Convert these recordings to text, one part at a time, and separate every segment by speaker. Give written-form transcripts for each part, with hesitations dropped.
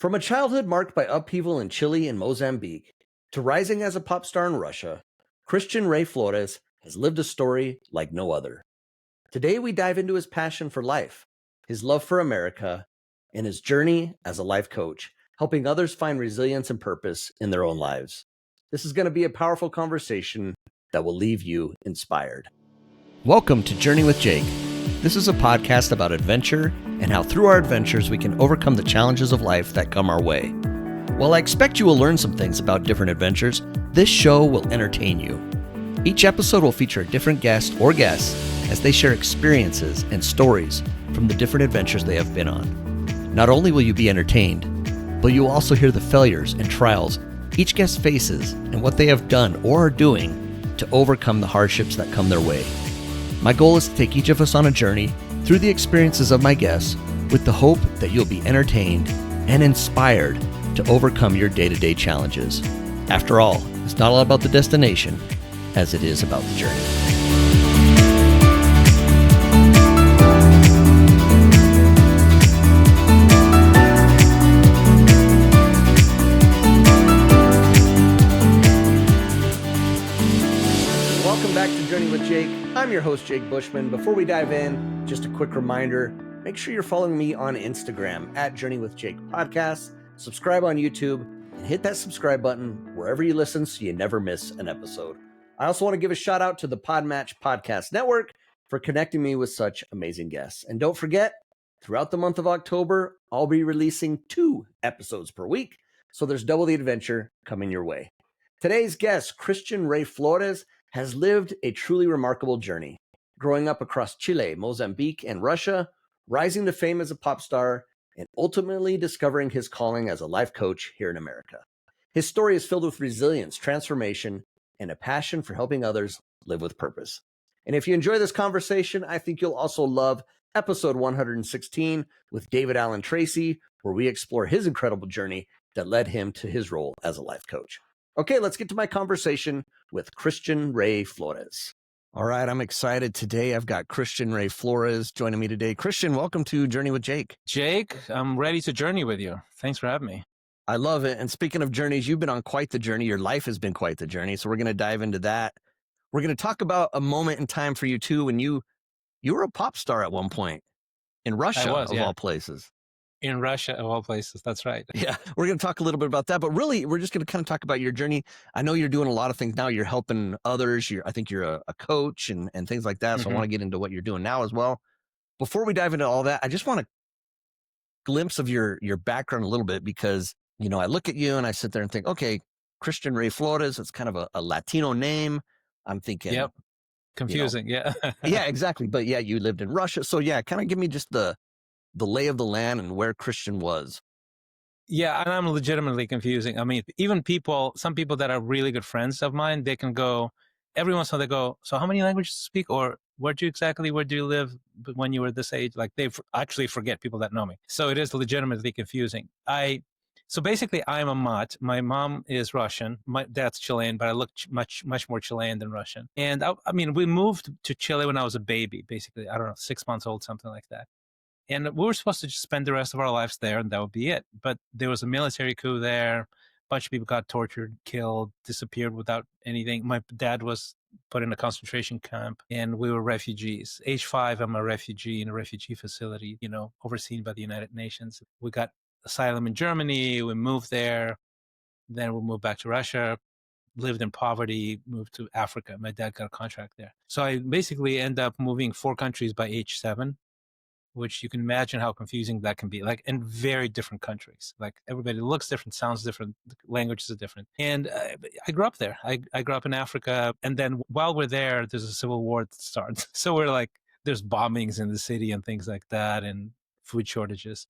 Speaker 1: From a childhood marked by upheaval in Chile and Mozambique to rising as a pop star in Russia, Christian Ray Flores has lived a story like no other. Today, we dive into his passion for life, his love for America, and his journey as a life coach, helping others find resilience and purpose in their own lives. This is going to be a powerful conversation that will leave you inspired. Welcome to Journey with Jake. This is a podcast about adventure and how through our adventures we can overcome the challenges of life that come our way. While I expect you will learn some things about different adventures, this show will entertain you. Each episode will feature a different guest or guests as they share experiences and stories from the different adventures they have been on. Not only will you be entertained, but you will also hear the failures and trials each guest faces and what they have done or are doing to overcome the hardships that come their way. My goal is to take each of us on a journey through the experiences of my guests with the hope that you'll be entertained and inspired to overcome your day-to-day challenges. After all, it's not all about the destination as it is about the journey. Welcome back to Journey with Jake. I'm your host, Jake Bushman. Before we dive in, just a quick reminder, make sure you're following me on Instagram at Journey with Jake Podcast, subscribe on YouTube, and hit that subscribe button wherever you listen so you never miss an episode. I also want to give a shout out to the Podmatch Podcast Network for connecting me with such amazing guests. And don't forget, throughout the month of October, I'll be releasing 2 episodes per week, so there's double the adventure coming your way. Today's guest, Christian Ray Flores, has lived a truly remarkable journey, growing up across Chile, Mozambique, and Russia, rising to fame as a pop star, and ultimately discovering his calling as a life coach here in America. His story is filled with resilience, transformation, and a passion for helping others live with purpose. And if you enjoy this conversation, I think you'll also love episode 116 with David Allen Tracy, where we explore his incredible journey that led him to his role as a life coach. Okay, let's get to my conversation with Christian Ray Flores. All right, I'm excited. Today, I've got Christian Ray Flores joining me today. Christian, welcome to Journey with Jake.
Speaker 2: Jake, I'm ready to journey with you. Thanks for having me.
Speaker 1: I love it. And speaking of journeys, you've been on quite the journey. Your life has been quite the journey. So we're going to dive into that. We're going to talk about a moment in time for you too, when you were a pop star at one point in Russia, of all places.
Speaker 2: In Russia, of all places. That's right.
Speaker 1: Yeah, we're going to talk a little bit about that, but really, we're just going to kind of talk about your journey. I know you're doing a lot of things now. You're helping others. I think you're a coach and things like that. So I want to get into what you're doing now as well. Before we dive into all that, I just want a glimpse of your background a little bit, because, I look at you and I sit there and think, okay, Christian Ray Flores, it's kind of a Latino name. I'm thinking.
Speaker 2: Yep. Confusing. Yeah.
Speaker 1: Yeah, exactly. But yeah, you lived in Russia. So yeah, kind of give me just the lay of the land and where Christian was.
Speaker 2: Yeah, and I'm legitimately confusing. I mean, even some people that are really good friends of mine, they can go, every once in a while they go, so how many languages do you speak? Or where do you live when you were this age? Like they actually forget, people that know me. So it is legitimately confusing. So basically I'm a mutt. My mom is Russian. My dad's Chilean, but I look much more Chilean than Russian. And I mean, we moved to Chile when I was a baby, basically, I don't know, 6 months old, something like that. And we were supposed to just spend the rest of our lives there, and that would be it. But there was a military coup there. A bunch of people got tortured, killed, disappeared without anything. My dad was put in a concentration camp, and we were refugees. Age 5, I'm a refugee in a refugee facility, overseen by the United Nations. We got asylum in Germany. We moved there. Then we moved back to Russia, lived in poverty, moved to Africa. My dad got a contract there. So I basically end up moving 4 countries by age 7. Which you can imagine how confusing that can be, like in very different countries. Like everybody looks different, sounds different, languages are different. And I grew up there. I grew up in Africa. And then while we're there, there's a civil war that starts. So we're like, there's bombings in the city and things like that, and food shortages.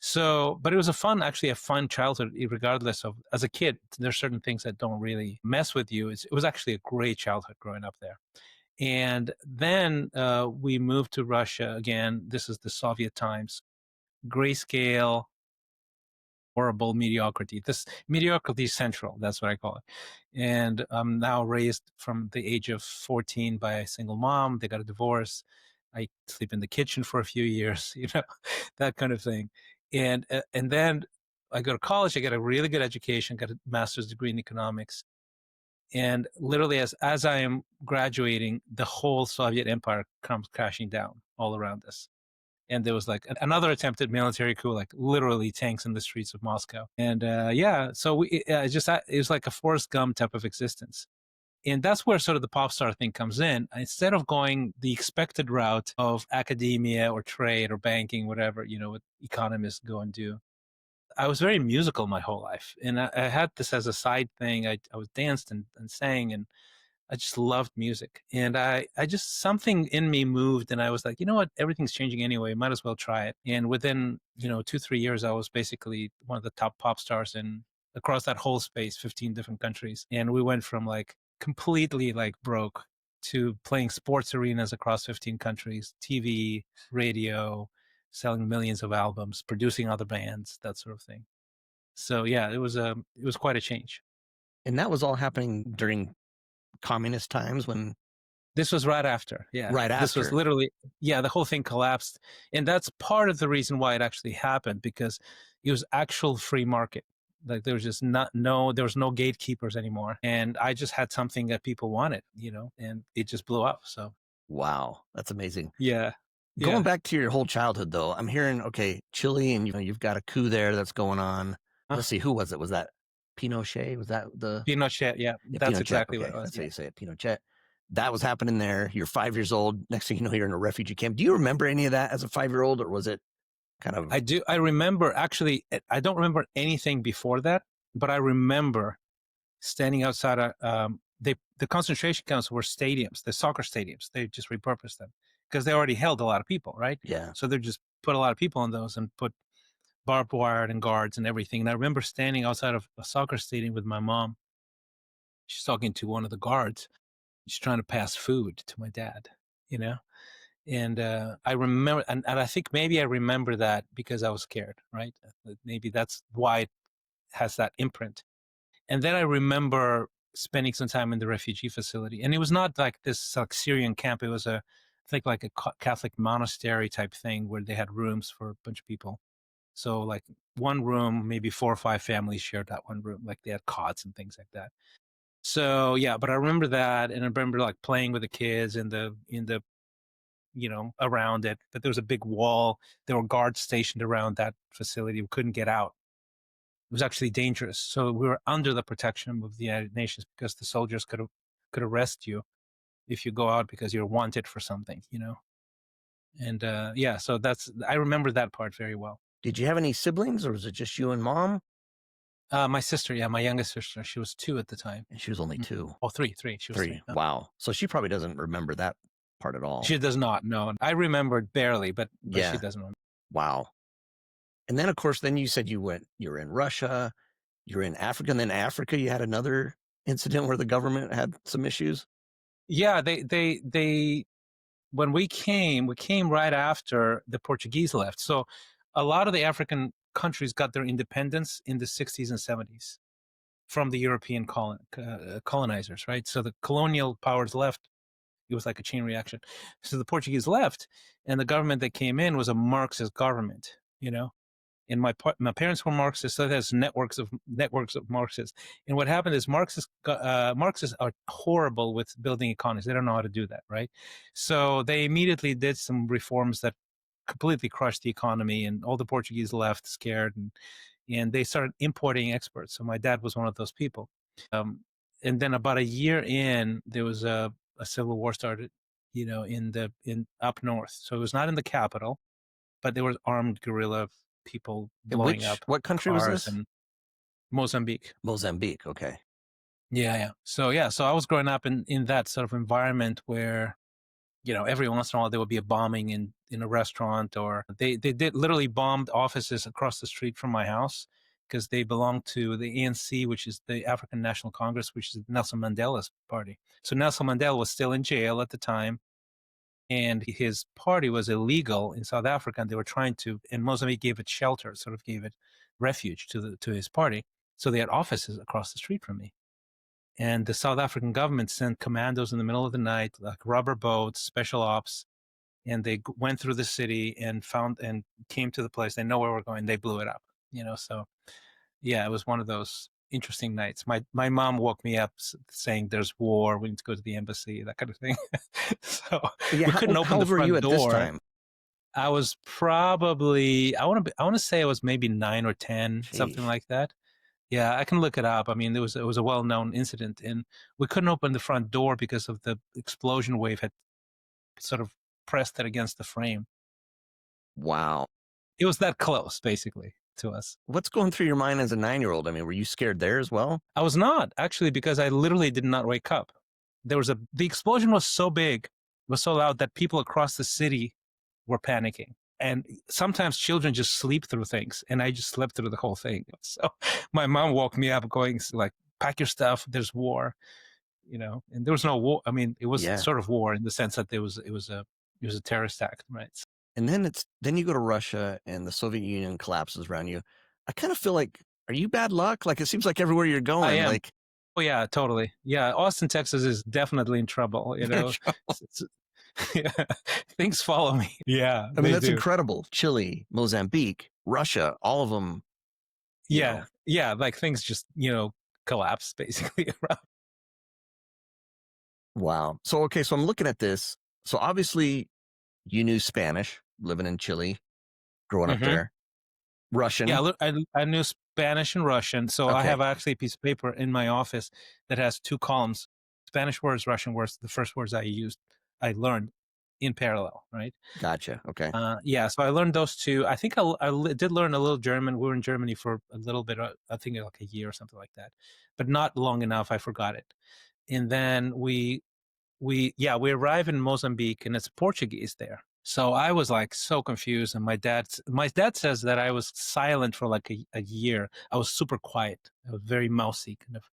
Speaker 2: So, but it was a fun childhood, regardless of, as a kid, there's certain things that don't really mess with you. It was actually a great childhood growing up there. And then we moved to Russia again. This is the Soviet times. Grayscale, horrible mediocrity. This mediocrity is central. That's what I call it. And I'm now raised from the age of 14 by a single mom. They got a divorce. I sleep in the kitchen for a few years, that kind of thing. And then I go to college, I get a really good education, got a master's degree in economics. And literally, as I am graduating, the whole Soviet empire comes crashing down all around us. And there was like another attempted military coup, like literally tanks in the streets of Moscow. And yeah, so it was like a Forrest Gump type of existence. And that's where sort of the pop star thing comes in. Instead of going the expected route of academia or trade or banking, whatever, what economists go and do, I was very musical my whole life. And I had this as a side thing. I was danced and sang, and I just loved music. And I just, something in me moved, and I was like, you know what, everything's changing anyway, might as well try it. And within, 2-3 years, I was basically one of the top pop stars across that whole space, 15 different countries. And we went from like completely like broke to playing sports arenas across 15 countries, TV, radio, selling millions of albums, producing other bands, that sort of thing. So yeah, it was quite a change.
Speaker 1: And that was all happening during communist times when
Speaker 2: This was right after. Yeah.
Speaker 1: right
Speaker 2: This was
Speaker 1: after.
Speaker 2: literally, yeah, the whole thing collapsed. And that's part of the reason why it actually happened, because it was actual free market. Like there was just there was no gatekeepers anymore. And I just had something that people wanted, and it just blew up. So
Speaker 1: Wow, that's amazing.
Speaker 2: yeah.
Speaker 1: Going
Speaker 2: Yeah.
Speaker 1: back to your whole childhood, though, I'm hearing, okay, Chile, and you've got a coup there that's going on. Let's see, who was it? Was that Pinochet? Was that the
Speaker 2: Pinochet. Yeah. That's
Speaker 1: Pinochet?
Speaker 2: exactly what
Speaker 1: Okay,
Speaker 2: it was.
Speaker 1: that's
Speaker 2: Yeah.
Speaker 1: how you say it, Pinochet. That was happening there. You're 5 years old. Next thing you know, you're in a refugee camp. Do you remember any of that as a 5-year-old, or was it kind of?
Speaker 2: I do. I remember, actually, I don't remember anything before that, but I remember standing outside the concentration camps were stadiums, the soccer stadiums. They just repurposed them because they already held a lot of people, right?
Speaker 1: Yeah.
Speaker 2: So they just put a lot of people in those and put barbed wire and guards and everything. And I remember standing outside of a soccer stadium with my mom. She's talking to one of the guards. She's trying to pass food to my dad, you know? And I remember, and I think maybe I remember that because I was scared, right? Maybe that's why it has that imprint. And then I remember spending some time in the refugee facility. And it was not like this like Syrian camp. It was I think like a Catholic monastery type thing where they had rooms for a bunch of people. So like one room, maybe 4 or 5 families shared that one room. Like they had cots and things like that. So yeah, but I remember that, and I remember like playing with the kids in the around it. But there was a big wall. There were guards stationed around that facility. We couldn't get out. It was actually dangerous. So we were under the protection of the United Nations because the soldiers could arrest you if you go out because you're wanted for something, And yeah, so I remember that part very well.
Speaker 1: Did you have any siblings, or was it just you and mom?
Speaker 2: My sister, yeah, my youngest sister, she was 2 at the time.
Speaker 1: And she was only 2.
Speaker 2: Oh, 3. She was 3.
Speaker 1: Wow. So she probably doesn't remember that part at all.
Speaker 2: She does not. No, I remembered barely, but
Speaker 1: Yeah.
Speaker 2: she doesn't remember.
Speaker 1: Wow. And then, of course, then you said you were in Russia, you're in Africa, and then Africa, you had another incident where the government had some issues.
Speaker 2: Yeah, they when we came right after the Portuguese left. So a lot of the African countries got their independence in the 60s and 70s from the European colonizers, right? So the colonial powers left. It was like a chain reaction. So the Portuguese left, and the government that came in was a Marxist government, And my parents were Marxists, so there's networks of Marxists. And what happened is Marxists are horrible with building economies. They don't know how to do that, right? So they immediately did some reforms that completely crushed the economy, and all the Portuguese left scared, and they started importing experts. So my dad was one of those people. And then about a year in, there was a civil war started, in up north. So it was not in the capital, but there was armed guerrilla people blowing up
Speaker 1: what country was this?
Speaker 2: And Mozambique.
Speaker 1: Mozambique. Okay.
Speaker 2: Yeah. So I was growing up in that sort of environment where, every once in a while there would be a bombing in a restaurant, or they did literally bombed offices across the street from my house because they belonged to the ANC, which is the African National Congress, which is Nelson Mandela's party. So Nelson Mandela was still in jail at the time, and his party was illegal in South Africa, and they were trying to, and Mozambique gave it shelter, sort of gave it refuge to his party. So they had offices across the street from me. And the South African government sent commandos in the middle of the night, like rubber boats, special ops, and they went through the city and came to the place. They know where we're going. They blew it up. So yeah, it was one of those interesting nights. My mom woke me up saying there's war, we need to go to the embassy, that kind of thing. So
Speaker 1: Yeah,
Speaker 2: we couldn't
Speaker 1: how
Speaker 2: open the
Speaker 1: old were you
Speaker 2: front
Speaker 1: at this
Speaker 2: door.
Speaker 1: time?
Speaker 2: I was probably, I want to say I was maybe 9 or 10, something
Speaker 1: Sheesh.
Speaker 2: like that. Yeah, I can look it up. I mean, it was a well-known incident, and we couldn't open the front door because of the explosion wave had sort of pressed it against the frame.
Speaker 1: Wow.
Speaker 2: It was that close, basically, to us.
Speaker 1: What's going through your mind as a 9-year-old? I mean, were you scared there as well?
Speaker 2: I was not actually, because I literally did not wake up. The explosion was so big, was so loud that people across the city were panicking. And sometimes children just sleep through things, and I just slept through the whole thing. So my mom woke me up going like, pack your stuff, there's war, and there was no war. I mean, it was
Speaker 1: Yeah.
Speaker 2: sort of war in the sense that it was a terrorist act, right?
Speaker 1: And then you go to Russia and the Soviet Union collapses around you. I kind of feel like, are you bad luck? Like, it seems like everywhere you're
Speaker 2: I
Speaker 1: going,
Speaker 2: am.
Speaker 1: like,
Speaker 2: Oh yeah, totally. Yeah, Austin, Texas is definitely in trouble. Yeah, things follow me. Yeah,
Speaker 1: I mean,
Speaker 2: they
Speaker 1: that's
Speaker 2: do.
Speaker 1: incredible. Chile, Mozambique, Russia, all of them, you know,
Speaker 2: Yeah, yeah, like things just collapse basically around.
Speaker 1: wow. So, okay, so I'm looking at this. So obviously you knew Spanish living in Chile, growing up
Speaker 2: Hmm.
Speaker 1: there,
Speaker 2: Yeah,
Speaker 1: Russian.
Speaker 2: I knew Spanish and Russian, so I
Speaker 1: Okay,
Speaker 2: have actually a piece of paper in my office that has two columns: Spanish words, Russian words. The first words I learned in parallel, right?
Speaker 1: gotcha. Okay,
Speaker 2: Yeah, so I learned those two. I think did learn a little German. We were in Germany for a little bit, I think like a year or something like that, but not long enough. I forgot it. And then we arrive in Mozambique, and it's Portuguese there. So I was like so confused, and my dad says that I was silent for like a year. I was super quiet. I was very mousy, kind of.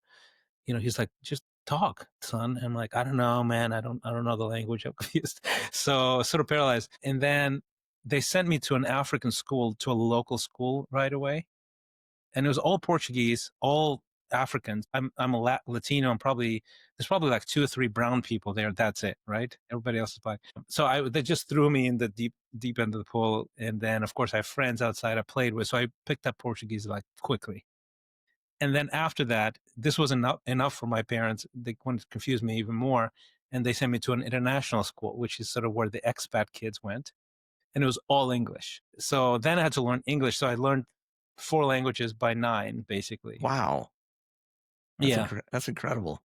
Speaker 2: He's like, just talk, son. I'm like, I don't know, man. I don't know the language. I'm confused. So sort of paralyzed. And then they sent me to an African school, to a local school right away. And it was all Portuguese, all Africans. I'm a Latino. There's probably like two or three brown people there. That's it, right? Everybody else is black. So they just threw me in the deep end of the pool. And then of course I have friends outside I played with. So I picked up Portuguese like quickly. And then after that, this was enough for my parents. They wanted to confuse me even more. And they sent me to an international school, which is sort of where the expat kids went. And it was all English. So then I had to learn English. So I learned 4 languages by 9, basically.
Speaker 1: wow,
Speaker 2: Yeah.
Speaker 1: that's incredible.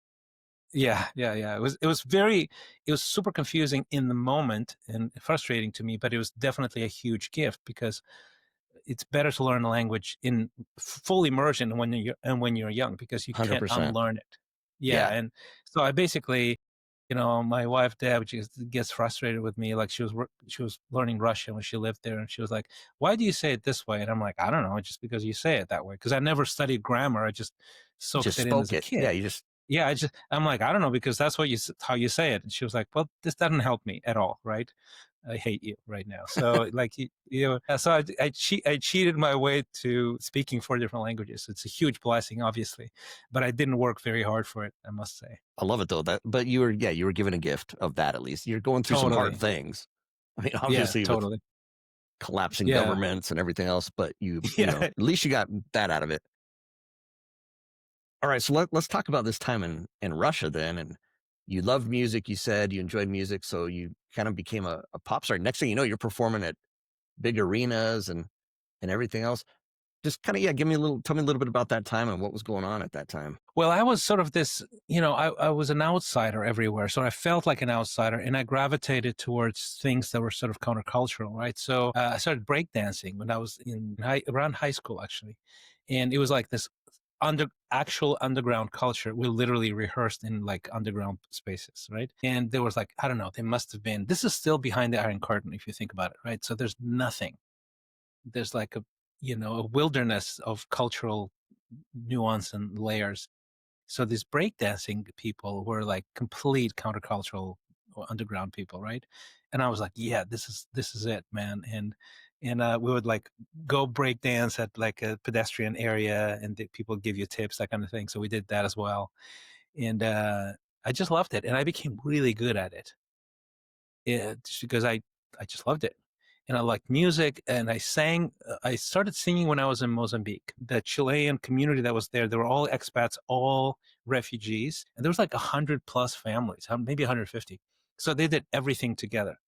Speaker 2: Yeah, yeah, yeah. It was super confusing in the moment and frustrating to me, but it was definitely a huge gift, because it's better to learn a language in full immersion when you're young, because you can't
Speaker 1: 100%.
Speaker 2: unlearn it. Yeah,
Speaker 1: Yeah,
Speaker 2: and so I basically, my wife Deb, she gets frustrated with me. Like she was learning Russian when she lived there, and she was like, "Why do you say it this way?" And I'm like, "I don't know, just because you say it that way." Because I never studied grammar. I just
Speaker 1: you just
Speaker 2: soaked it in as
Speaker 1: spoke
Speaker 2: a
Speaker 1: it. Yeah,
Speaker 2: kid.
Speaker 1: you just
Speaker 2: Yeah, I'm like, I don't know, because that's how you say it. And she was like, well, this doesn't help me at all, right? I hate you right now. So like, so I cheated my way to speaking 4 different languages. It's a huge blessing, obviously, but I didn't work very hard for it, I must say.
Speaker 1: I love it though. But you were given a gift of that at least. You're going through some hard
Speaker 2: Totally.
Speaker 1: things. I mean,
Speaker 2: Yeah,
Speaker 1: obviously with
Speaker 2: totally.
Speaker 1: collapsing
Speaker 2: Yeah.
Speaker 1: governments and everything else, but
Speaker 2: Yeah.
Speaker 1: at least you got that out of it. All right, so let's talk about this time in Russia then. And you loved music. You said you enjoyed music, so you kind of became a pop star. Next thing you know, you're performing at big arenas and everything else. Just kind of tell me a little bit about that time and what was going on at that time.
Speaker 2: Well, I was sort of this, I was an outsider everywhere. So I felt like an outsider, and I gravitated towards things that were sort of countercultural, right? So I started breakdancing when I was around high school, actually. And it was like this actual underground culture. We literally rehearsed in like underground spaces, right? And there was like, I don't know, they must have been, this is still behind the Iron Curtain, if you think about it, right? So there's nothing. There's like a wilderness of cultural nuance and layers. So these breakdancing people were like complete countercultural or underground people, right? And I was like, yeah, this is it, man. And we would like go break dance at like a pedestrian area, and people give you tips, that kind of thing. So we did that as well, and I just loved it, and I became really good at it. Yeah, just because I just loved it. and I liked music, and I sang. I started singing when I was in Mozambique. The Chilean community that was there, they were all expats, all refugees, and there was like 100+ families, maybe 150. So they did everything together.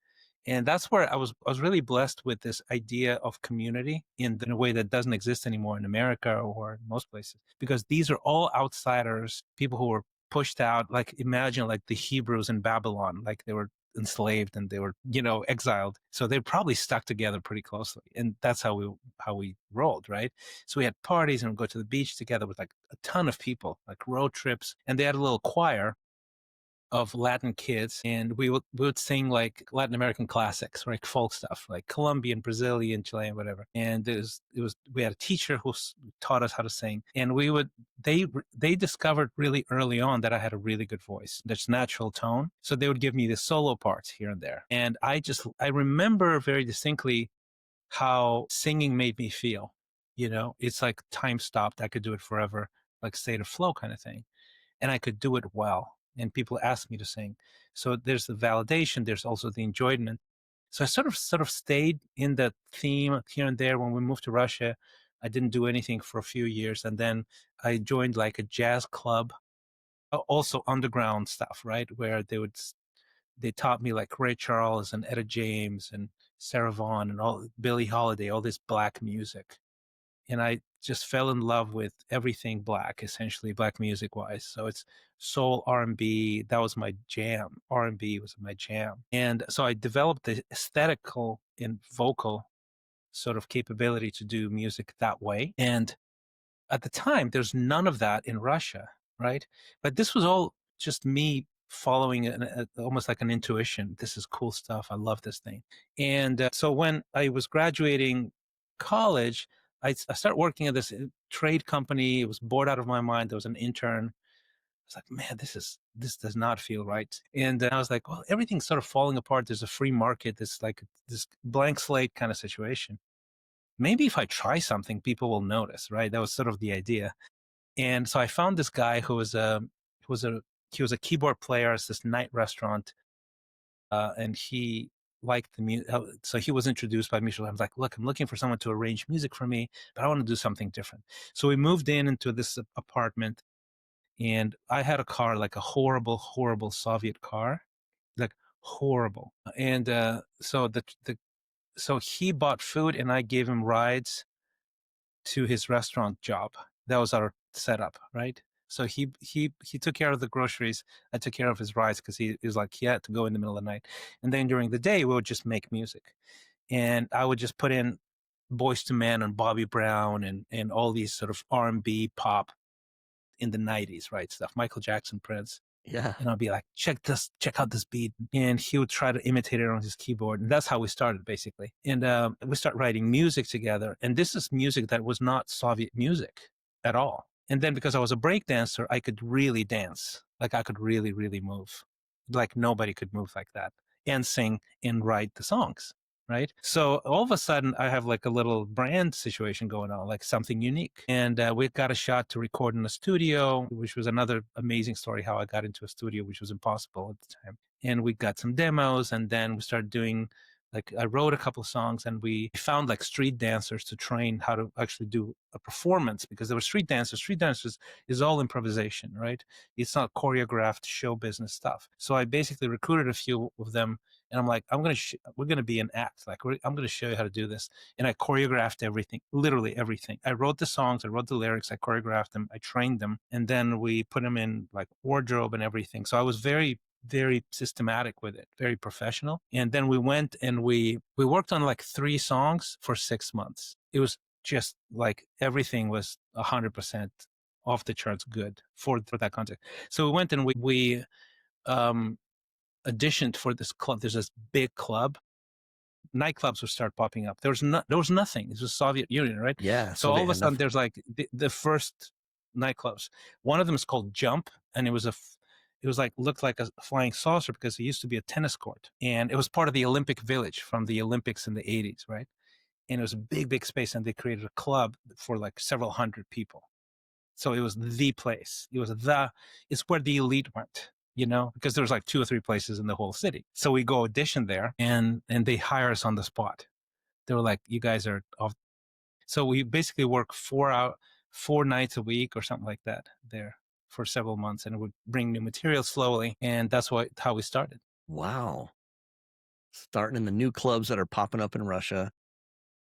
Speaker 2: And that's where I was really blessed with this idea of community in a way that doesn't exist anymore in America or most places, because these are all outsiders, people who were pushed out. Like, imagine like the Hebrews in Babylon, like they were enslaved and they were, exiled. So they probably stuck together pretty closely. And that's how we rolled, right? So we had parties and we'd go to the beach together with like a ton of people, like road trips. And they had a little choir of Latin kids, and we would sing like Latin American classics, like folk stuff, like Colombian, Brazilian, Chilean, whatever. And we had a teacher who taught us how to sing, and they discovered really early on that I had a really good voice, that's natural tone. So they would give me the solo parts here and there, and I remember very distinctly how singing made me feel. It's like time stopped. I could do it forever, like state of flow kind of thing, and I could do it well. And people asked me to sing. So there's the validation, there's also the enjoyment. So I sort of stayed in that theme here and there. When we moved to Russia, I didn't do anything for a few years. And then I joined like a jazz club, also underground stuff, right? Where they taught me like Ray Charles and Etta James and Sarah Vaughan and all Billie Holiday, all this black music. And I just fell in love with everything black, essentially black music wise. So it's soul, R&B. That was my jam. R&B was my jam. And so I developed the aesthetical and vocal sort of capability to do music that way. And at the time, there's none of that in Russia, right? But this was all just me following almost like an intuition. This is cool stuff. I love this thing. And so when I was graduating college, I started working at this trade company. It was bored out of my mind. There was an intern. I was like, man, this does not feel right. And I was like, well, everything's sort of falling apart. There's a free market. There's like this blank slate kind of situation. Maybe if I try something, people will notice, right? That was sort of the idea. And so I found this guy who was he was a keyboard player at this night restaurant, and he liked the music. So he was introduced by Michel. I was like, look, I'm looking for someone to arrange music for me, but I want to do something different. So we moved into this apartment, and I had a car, like a horrible, horrible Soviet car, like horrible. And so he bought food, and I gave him rides to his restaurant job. That was our setup, right? So he took care of the groceries. I took care of his rides because he was like, he had to go in the middle of the night. And then during the day, we would just make music. And I would just put in Boys to Men and Bobby Brown and all these sort of R&B pop in the 90s, right? Stuff, Michael Jackson, Prince.
Speaker 1: Yeah.
Speaker 2: And I'll be like, check out this beat. And he would try to imitate it on his keyboard. And that's how we started, basically. And we start writing music together. And this is music that was not Soviet music at all. And then because I was a break dancer, I could really dance. Like I could really, really move. Like nobody could move like that and sing and write the songs. Right. So all of a sudden I have like a little brand situation going on, like something unique. And we got a shot to record in a studio, which was another amazing story, how I got into a studio, which was impossible at the time. And we got some demos, and then we started doing, like, I wrote a couple of songs, and we found like street dancers to train how to actually do a performance, because there were street dancers. Street dancers is all improvisation, right? It's not choreographed show business stuff. So I basically recruited a few of them, and I'm like, we're going to be an act. Like, I'm going to show you how to do this. And I choreographed everything, literally everything. I wrote the songs, I wrote the lyrics, I choreographed them, I trained them, and then we put them in like wardrobe and everything. So I was very, very systematic with it, very professional. And then we went and we worked on like 3 songs for 6 months. It was just like everything was 100% off the charts good for that context. So we went and we auditioned for this club. There's this big club. Nightclubs would start popping up. There was nothing. It was Soviet Union, right?
Speaker 1: Yeah.
Speaker 2: So all of a sudden, there's like the first nightclubs. One of them is called Jump, and it was looked like a flying saucer because it used to be a tennis court, and it was part of the Olympic Village from the Olympics in the 80s, right? And it was a big, big space, and they created a club for like several hundred people. So it was the place. It's where the elite went, because there was like 2 or 3 places in the whole city. So we go audition there, and they hire us on the spot. They were like, you guys are off. So we basically work 4 nights a week or something like that there for several months, and would bring new material slowly. And that's how we started.
Speaker 1: Wow. Starting in the new clubs that are popping up in Russia.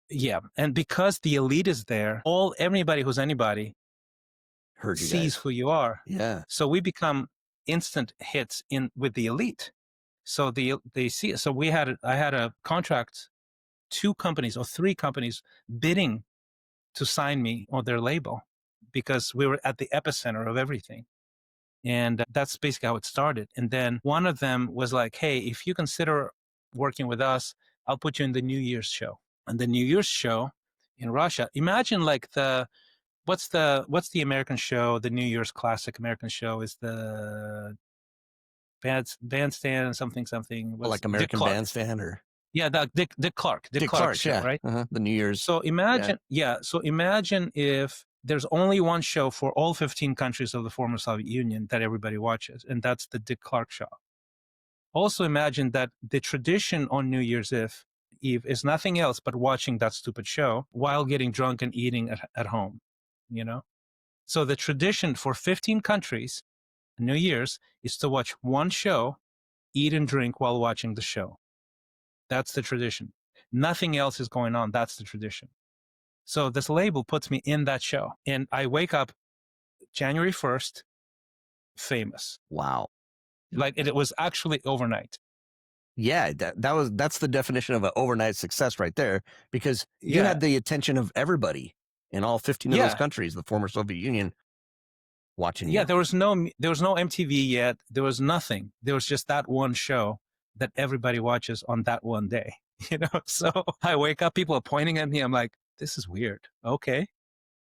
Speaker 2: Yeah. And because the elite is there, everybody who's anybody
Speaker 1: Heard you
Speaker 2: sees
Speaker 1: guys.
Speaker 2: who you are.
Speaker 1: Yeah.
Speaker 2: So we become instant hits with the elite. So they see. So I had a contract, 2 companies or 3 companies bidding to sign me on their label because we were at the epicenter of everything. And that's basically how it started. And then one of them was like, hey, if you consider working with us, I'll put you in the New Year's show. And the New Year's show in Russia, imagine like what's the American show, the New Year's classic American show is the bandstand something.
Speaker 1: Like American Bandstand or?
Speaker 2: Yeah, Dick Clark show,
Speaker 1: yeah.
Speaker 2: right?
Speaker 1: The New Year's.
Speaker 2: So imagine, so imagine if there's only one show for all 15 countries of the former Soviet Union that everybody watches, and that's the Dick Clark show. Also imagine that the tradition on New Year's Eve is nothing else but watching that stupid show while getting drunk and eating at home, you know? So the tradition for 15 countries, New Year's, is to watch one show, eat and drink while watching the show. That's the tradition. Nothing else is going on. That's the tradition. So this label puts me in that show. And I wake up January 1st, famous.
Speaker 1: Wow.
Speaker 2: Like it was actually overnight.
Speaker 1: Yeah, that's the definition of an overnight success right there, because you had the attention of everybody in all 15 of those countries, the former Soviet Union, watching you.
Speaker 2: Yeah, there was no MTV yet. There was nothing. There was just that one show that everybody watches on that one day. You know, so I wake up, people are pointing at me. I'm like, this is weird. Okay.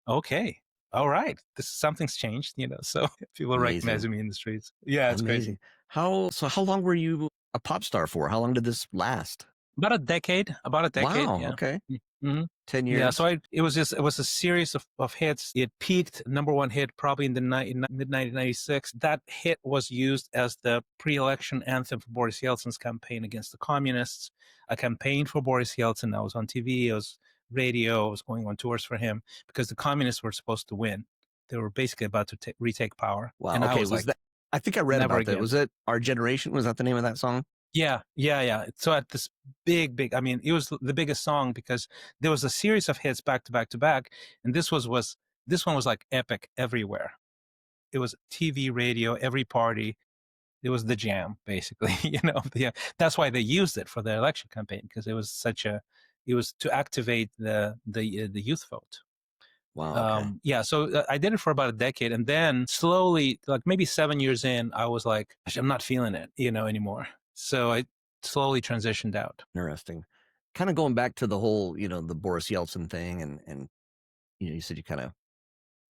Speaker 2: All right. Something's changed, you know, so people are recognizing me in the streets. Yeah, it's crazy.
Speaker 1: How long were you a pop star for? How long did this last?
Speaker 2: About a decade.
Speaker 1: Wow.
Speaker 2: Yeah.
Speaker 1: Okay.
Speaker 2: Mm-hmm.
Speaker 1: 10 years.
Speaker 2: Yeah. So it was a series of hits. It peaked #1 hit probably in mid-1996. That hit was used as the pre-election anthem for Boris Yeltsin's campaign against the communists. I campaigned for Boris Yeltsin. I was on TV. I was radio. I was going on tours for him because the communists were supposed to win. They were basically about to retake power.
Speaker 1: Wow.
Speaker 2: And
Speaker 1: okay. I think I read about that. Was it Our Generation? Was that the name of that song?
Speaker 2: Yeah. So at this big, I mean, it was the biggest song because there was a series of hits back to back, and this one was like epic everywhere. It was TV, radio, every party. It was the jam, basically. You know, that's why they used it for the election campaign because it was to activate the youth vote.
Speaker 1: Wow. Okay.
Speaker 2: Yeah, so I did it for about a decade, and then slowly, like maybe 7 years in, I was like, I'm not feeling it, you know, anymore. So I slowly transitioned out.
Speaker 1: Interesting. Kind of going back to the whole, the Boris Yeltsin thing, and you said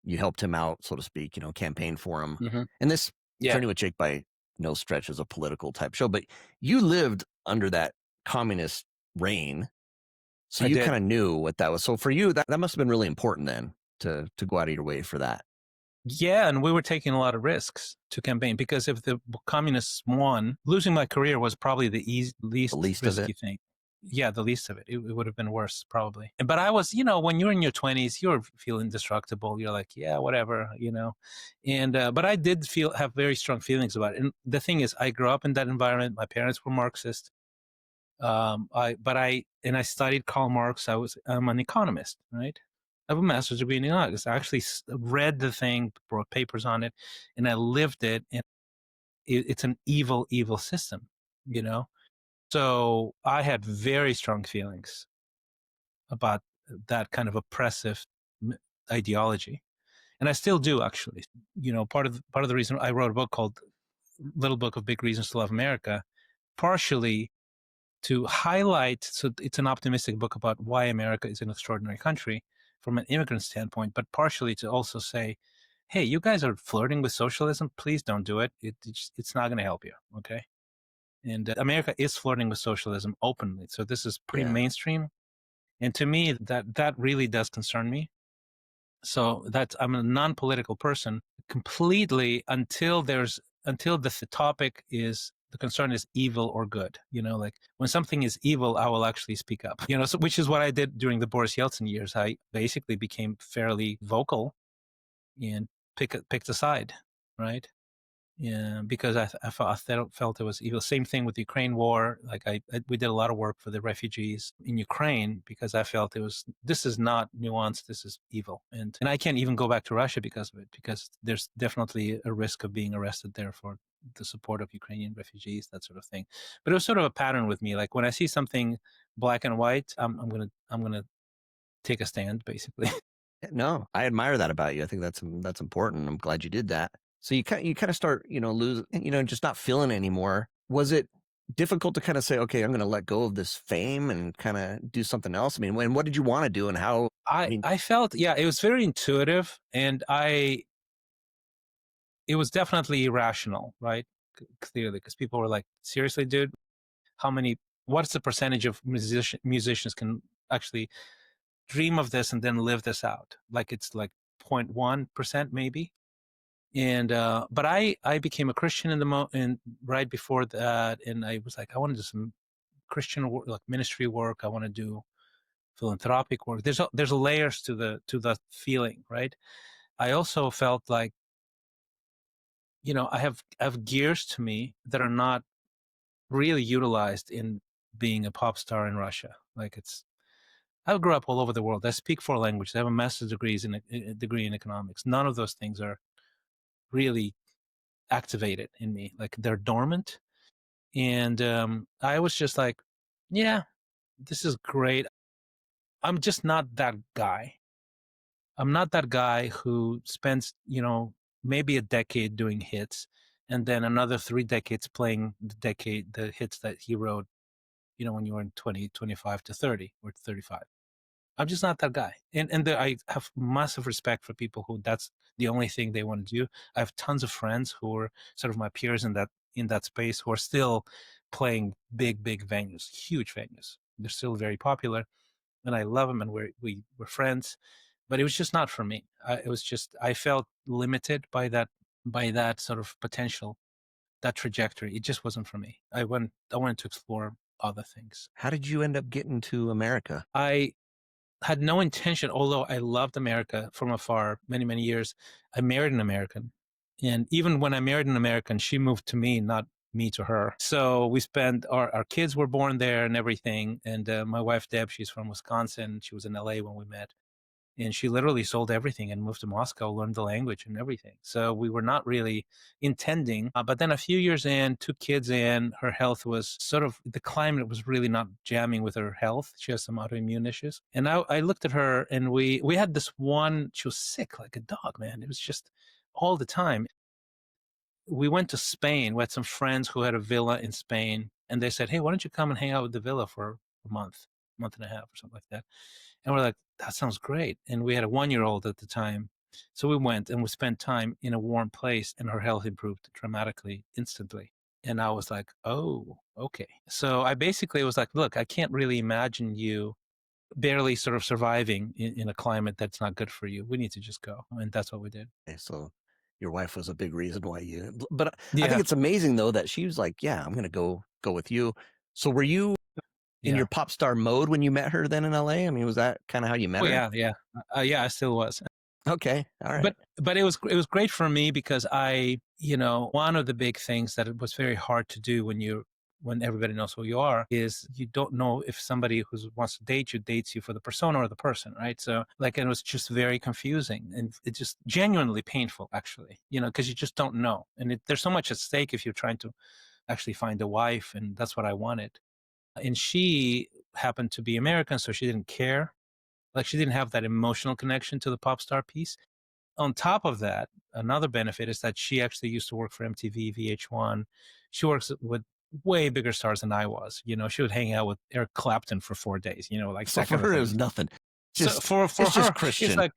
Speaker 1: you helped him out, so to speak, campaign for him.
Speaker 2: Mm-hmm.
Speaker 1: And this Journey with Jake by no stretch is a political type show, but you lived under that communist reign. So you kind of knew what that was. So for you, that must have been really important then to go out of your way for that.
Speaker 2: Yeah, and we were taking a lot of risks to campaign because if the communists won, losing my career was probably the least risky thing. Yeah, the least of it. It would have been worse probably. But I was, when you're in your 20s, you're feeling indestructible. You're like, yeah, whatever, And but I did have very strong feelings about it. And the thing is, I grew up in that environment. My parents were Marxist. I studied Karl Marx. I'm an economist, right? I have a master's degree in economics. I actually read the thing, wrote papers on it, and I lived it. And it's an evil, evil system, So I had very strong feelings about that kind of oppressive ideology, and I still do, actually. Part of the reason I wrote a book called "Little Book of Big Reasons to Love America," partially to highlight. So it's an optimistic book about why America is an extraordinary country from an immigrant standpoint, but partially to also say, hey, you guys are flirting with socialism. Please don't do it. It's not going to help you. Okay. And America is flirting with socialism openly. So this is pretty mainstream. And to me, that really does concern me. So I'm a non-political person completely until the topic is The concern is evil or good. Like when something is evil, I will actually speak up. So, which is what I did during the Boris Yeltsin years. I basically became fairly vocal and picked a side, right? Yeah, because I felt it was evil. Same thing with the Ukraine war. Like we did a lot of work for the refugees in Ukraine because I felt this is not nuanced. This is evil, and I can't even go back to Russia because of it. Because there's definitely a risk of being arrested there for the support of Ukrainian refugees, that sort of thing. But it was sort of a pattern with me. Like when I see something black and white, I'm gonna take a stand, basically.
Speaker 1: No, I admire that about you. I think that's important. I'm glad you did that. So you kind of start, lose, just not feeling anymore. Was it difficult to kind of say, okay, I'm going to let go of this fame and kind of do something else? I mean, what did you want to do and how? I mean,
Speaker 2: I felt, yeah, it was very intuitive, and it was definitely irrational, right? Clearly, because people were like, seriously, dude, what's the percentage of musicians can actually dream of this and then live this out? Like it's like 0.1% maybe. And but I became a Christian and right before that, and I was like, I want to do some Christian work, like ministry work. I want to do philanthropic work. There's layers to the feeling, right? I also felt like, I have gears to me that are not really utilized in being a pop star in Russia. Like I grew up all over the world. I speak 4 languages. I have a master's degree in economics. None of those things are really activated in me. Like they're dormant. And I was just like, yeah, this is great. I'm just not that guy. I'm not that guy who spends, maybe a decade doing hits and then another 3 decades playing the hits that he wrote, when you were in 20, 25 to 30 or 35. I'm just not that guy. And I have massive respect for people who that's the only thing they want to do. I have tons of friends who are sort of my peers in that space who are still playing big venues, huge venues. They're still very popular, and I love them, and we're friends. But it was just not for me. I felt limited by that sort of potential, that trajectory. It just wasn't for me. I wanted to explore other things.
Speaker 1: how did you end up getting to America?
Speaker 2: I had no intention, although I loved America from afar many, many years. I married an American. And even when I married an American, she moved to me, not me to her. So we spent, our kids were born there and everything. And my wife, Deb, she's from Wisconsin. She was in LA when we met. And she literally sold everything and moved to Moscow, learned the language and everything. So we were not really intending. But then a few years in, 2 kids in, her health was the climate was really not jamming with her health. She has some autoimmune issues. And I looked at her, and we had this one, she was sick like a dog, man. It was just all the time. We went to Spain. We had some friends who had a villa in Spain, and they said, hey, why don't you come and hang out with the villa for a month and a half or something like that. And we're like, that sounds great. And we had a 1-year-old at the time. So we went and we spent time in a warm place, and her health improved dramatically, instantly. And I was like, oh, okay. So I basically was like, look, I can't really imagine you barely sort of surviving in a climate that's not good for you. We need to just go. And that's what we did.
Speaker 1: Okay, so your wife was a big reason why but I think
Speaker 2: Yeah.
Speaker 1: it's amazing though that she was like, yeah, I'm going to go with you. So were you in
Speaker 2: Yeah.
Speaker 1: your pop star mode when you met her then in LA? I mean, was that kind of how you met
Speaker 2: Oh,
Speaker 1: her?
Speaker 2: yeah. Yeah. Yeah, I still was.
Speaker 1: Okay. All right.
Speaker 2: But it was great for me because one of the big things that it was very hard to do when everybody knows who you are is you don't know if somebody who wants to date you dates you for the persona or the person, right? So it was just very confusing, and it's just genuinely painful, actually, because you just don't know, and there's so much at stake if you're trying to actually find a wife, and that's what I wanted. And she happened to be American, so she didn't care. Like she didn't have that emotional connection to the pop star piece. On top of that, another benefit is that she actually used to work for MTV, VH1. She works with way bigger stars than I was. She would hang out with Eric Clapton for 4 days, like
Speaker 1: So
Speaker 2: that
Speaker 1: for
Speaker 2: kind of
Speaker 1: her, it
Speaker 2: thing.
Speaker 1: was nothing.
Speaker 2: So
Speaker 1: Just
Speaker 2: for
Speaker 1: it's
Speaker 2: her,
Speaker 1: just
Speaker 2: it's
Speaker 1: Christian.
Speaker 2: like,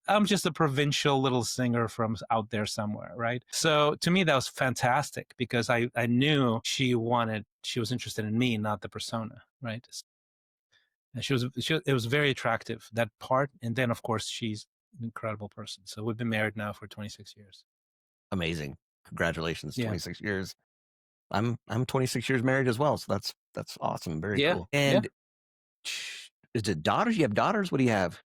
Speaker 2: I'm just a provincial little singer from out there somewhere, right? So to me, that was fantastic because I knew she was interested in me, not the persona, right? And it was very attractive, that part. And then, of course, she's an incredible person. So we've been married now for 26 years.
Speaker 1: Amazing. Congratulations.
Speaker 2: Yeah.
Speaker 1: 26 years. I'm 26 years married as well, so that's awesome. Very
Speaker 2: Yeah,
Speaker 1: cool.
Speaker 2: yeah.
Speaker 1: And is it daughters? You have daughters? What do you have?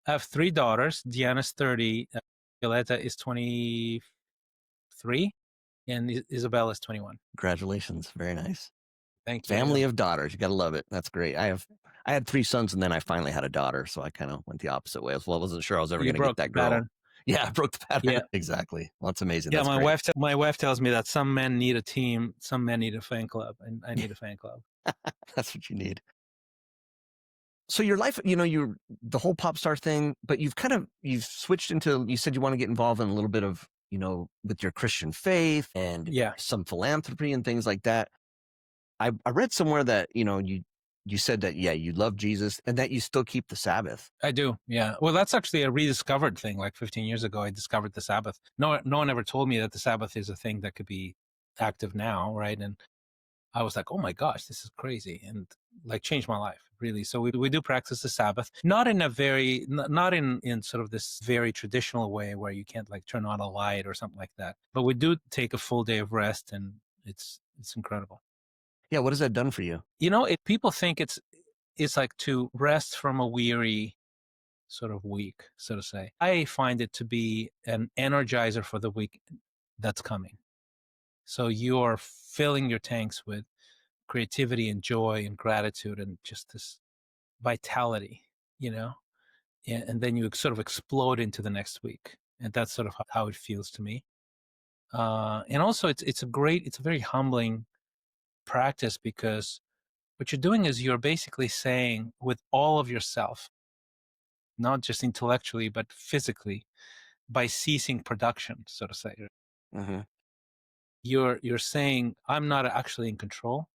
Speaker 2: I have 3 daughters. Deanna's 30, Violetta is 23, and Isabella is 21.
Speaker 1: Congratulations. Very nice.
Speaker 2: Thank
Speaker 1: Family
Speaker 2: you.
Speaker 1: of daughters. You gotta love it. That's great. I had 3 sons and then I finally had a daughter, so I kind of went the opposite way as well. I wasn't sure I was ever
Speaker 2: You
Speaker 1: gonna get
Speaker 2: broke
Speaker 1: that
Speaker 2: the
Speaker 1: girl.
Speaker 2: pattern.
Speaker 1: Yeah, I broke the pattern.
Speaker 2: Yeah.
Speaker 1: Exactly. Well, that's amazing.
Speaker 2: Yeah,
Speaker 1: That's
Speaker 2: my
Speaker 1: great.
Speaker 2: wife tells me that some men need a team, some men need a fan club, and I need a fan club.
Speaker 1: That's what you need. So your life, you the whole pop star thing, but you've switched into, you said you want to get involved in a little bit of, with your Christian faith and
Speaker 2: Yeah.
Speaker 1: some philanthropy and things like that. I read somewhere that, you said that, yeah, you love Jesus and that you still keep the Sabbath.
Speaker 2: I do. Yeah. Well, that's actually a rediscovered thing. Like 15 years ago, I discovered the Sabbath. No one ever told me that the Sabbath is a thing that could be active now, right? And I was like, oh my gosh, this is crazy, and like changed my life really. So we do practice the Sabbath, not in a very, not in sort of this very traditional way where you can't like turn on a light or something like that. But we do take a full day of rest, and it's incredible.
Speaker 1: Yeah. What has that done for you?
Speaker 2: If people think it's like to rest from a weary sort of week, so to say. I find it to be an energizer for the week that's coming. So you're filling your tanks with creativity and joy and gratitude and just this vitality, and then you sort of explode into the next week. And that's sort of how it feels to me. And also it's a very humbling practice, because what you're doing is you're basically saying with all of yourself, not just intellectually, but physically, by ceasing production, so to say.
Speaker 1: Mm-hmm.
Speaker 2: You're saying, I'm not actually in control,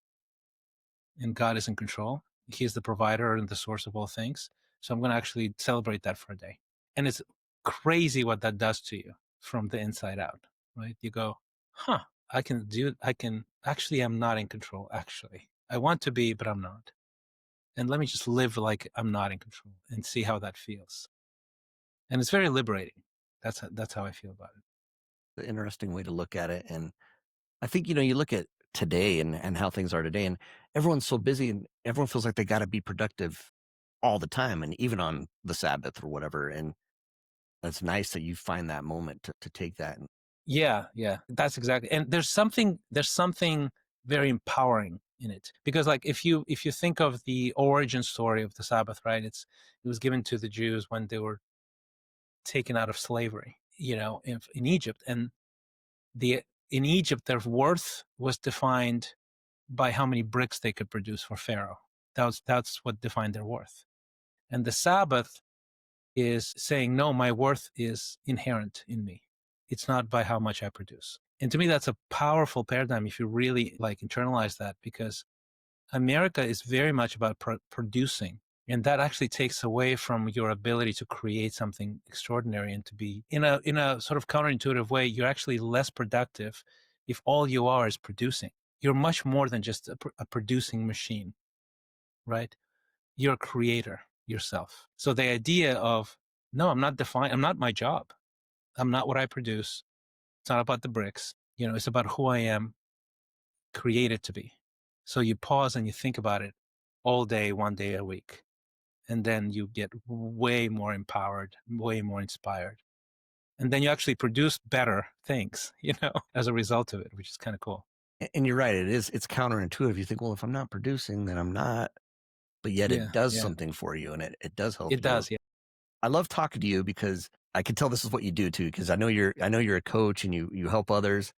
Speaker 2: and God is in control. He's the provider and the source of all things. So I'm going to actually celebrate that for a day. And it's crazy what that does to you from the inside out, right? You go, I'm not in control, actually. I want to be, but I'm not. And let me just live like I'm not in control and see how that feels. And it's very liberating. That's how I feel about it.
Speaker 1: The interesting way to look at it. And I think, you look at today and how things are today, and everyone's so busy and everyone feels like they got to be productive all the time, and even on the Sabbath or whatever. And it's nice that you find that moment to take that.
Speaker 2: Yeah, that's exactly. And there's something very empowering in it, because like if you think of the origin story of the Sabbath, right? It was given to the Jews when they were taken out of slavery, in Egypt, and in Egypt their worth was defined by how many bricks they could produce for Pharaoh. That's what defined their worth. And the Sabbath is saying, no, my worth is inherent in me. It's not by how much I produce. And to me, that's a powerful paradigm if you really like internalize that, because America is very much about producing. And that actually takes away from your ability to create something extraordinary and to be in a sort of counterintuitive way. You're actually less productive if all you are is producing. You're much more than just a producing machine, right? You're a creator yourself. So the idea of, no, I'm not my job. I'm not what I produce. It's not about the bricks. It's about who I am created to be. So you pause and you think about it all day, one day a week. And then you get way more empowered, way more inspired. And then you actually produce better things, as a result of it, which is kind of cool.
Speaker 1: And you're right. It's counterintuitive. You think, well, if I'm not producing, then I'm not, but yet it does something for you, and it does help you.
Speaker 2: It does. Yeah.
Speaker 1: I love talking to you because I can tell this is what you do too, because I know you're a coach and you help others.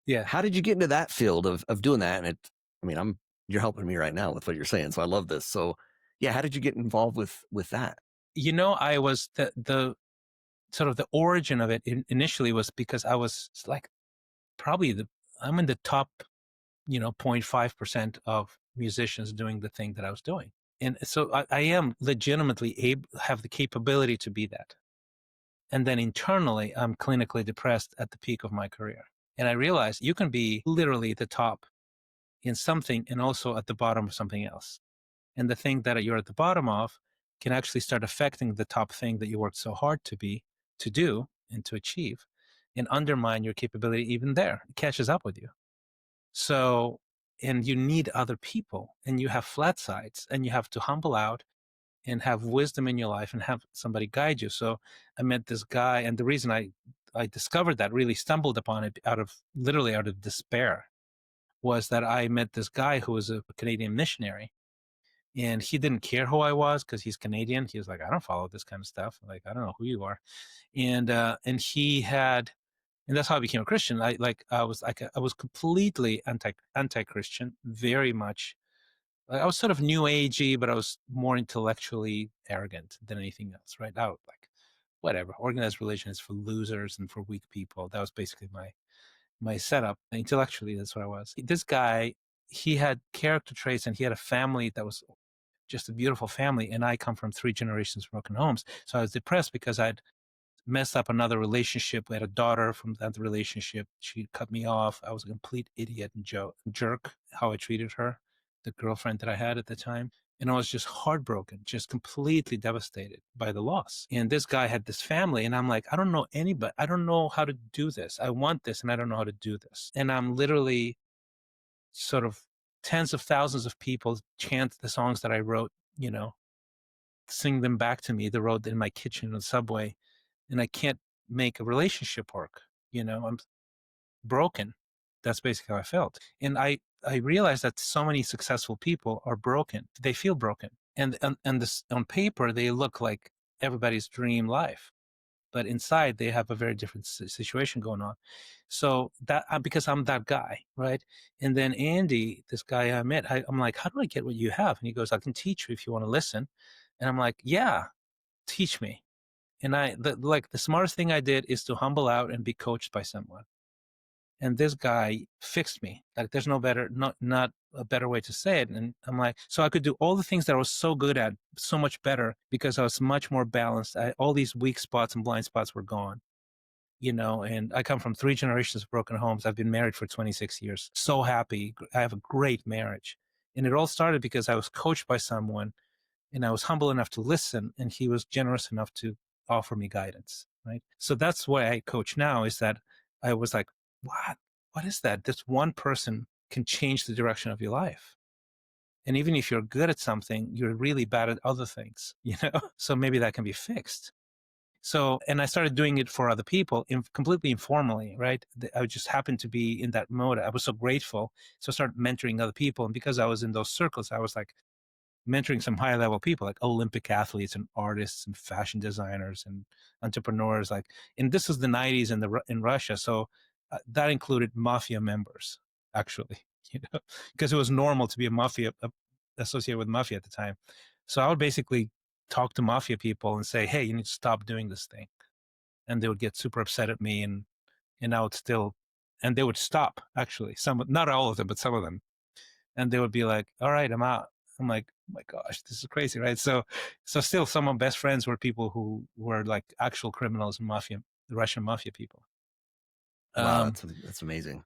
Speaker 2: Yeah.
Speaker 1: How did you get into that field of doing that? And you're helping me right now with what you're saying. So I love this. So yeah, how did you get involved with that?
Speaker 2: I was the sort of the origin of it initially was because I was like, I'm in the top, 0.5% of musicians doing the thing that I was doing. And so I am legitimately have the capability to be that. And then internally, I'm clinically depressed at the peak of my career. And I realized you can be literally the top in something and also at the bottom of something else. And the thing that you're at the bottom of can actually start affecting the top thing that you worked so hard to do and to achieve, and undermine your capability even there. It catches up with you. So, and you need other people, and you have flat sides, and you have to humble out and have wisdom in your life and have somebody guide you. So I met this guy, and the reason I discovered that, really stumbled upon it literally out of despair, was that I met this guy who was a Canadian missionary, and he didn't care who I was because he's Canadian. He was like, I don't follow this kind of stuff. Like, I don't know who you are. And he had, and that's how I became a Christian. I was completely anti-Christian, very much. I was sort of new agey, but I was more intellectually arrogant than anything else, right? I was like, whatever, organized religion is for losers and for weak people. That was basically my setup. Intellectually, that's what I was. This guy, he had character traits, and he had a family that was just a beautiful family. And I come from 3 generations of broken homes. So I was depressed because I'd messed up another relationship. We had a daughter from that relationship. She cut me off. I was a complete idiot and jerk how I treated her, the girlfriend that I had at the time. And I was just heartbroken, just completely devastated by the loss. And this guy had this family, and I'm like, I don't know anybody. I don't know how to do this. I want this, and I don't know how to do this. And I'm literally sort of tens of thousands of people chant the songs that I wrote, sing them back to me, the road in my kitchen and the subway, and I can't make a relationship work. I'm broken. That's basically how I felt. And I realized that so many successful people are broken. They feel broken. And this, on paper, they look like everybody's dream life, but inside they have a very different situation going on. So that, because I'm that guy, right? And then Andy, this guy I met, I'm like, how do I get what you have? And he goes, I can teach you if you want to listen. And I'm like, yeah, teach me. And the smartest thing I did is to humble out and be coached by someone. And this guy fixed me. Like, there's not a better way to say it. And I'm like, so I could do all the things that I was so good at so much better because I was much more balanced. All these weak spots and blind spots were gone, and I come from 3 generations of broken homes. I've been married for 26 years. So happy. I have a great marriage. And it all started because I was coached by someone, and I was humble enough to listen, and he was generous enough to offer me guidance, right? So that's why I coach now, is that I was like, what is that? This one person can change the direction of your life. And even if you're good at something, you're really bad at other things, So maybe that can be fixed. So, and I started doing it for other people completely informally, right? I just happened to be in that mode. I was so grateful. So I started mentoring other people. And because I was in those circles, I was like, mentoring some high level people like Olympic athletes and artists and fashion designers and entrepreneurs. And this was the 90s in Russia. So that included mafia members, actually, because it was normal to be a mafia associated with mafia at the time. So I would basically talk to mafia people and say, hey, you need to stop doing this thing. And they would get super upset at me, and I would still, and they would stop, actually. Not all of them, but some of them. And they would be like, all right, I'm out. I'm like, oh my gosh, this is crazy, right? So still some of my best friends were people who were like actual criminals and mafia, the Russian mafia people.
Speaker 1: Wow, that's amazing.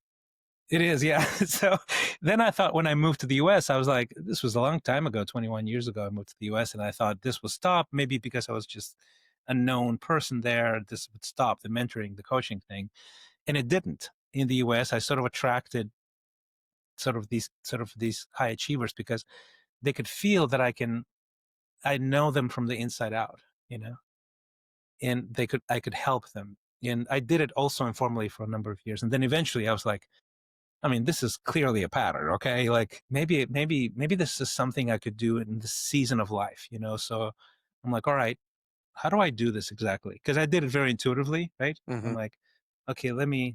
Speaker 2: It is, yeah. So then I thought, when I moved to the US, I was like, this was a long time ago, 21 years ago, I moved to the US, and I thought this would stop, maybe because I was just a known person there, this would stop the mentoring, the coaching thing. And it didn't. In the US, I sort of attracted these high achievers because they could feel that I know them from the inside out, and I could help them. And I did it also informally for a number of years. And then eventually I was like, I mean, this is clearly a pattern. Okay. Like maybe this is something I could do in this season of life, So I'm like, all right, how do I do this exactly? Because I did it very intuitively, right?
Speaker 1: Mm-hmm.
Speaker 2: I'm like, okay,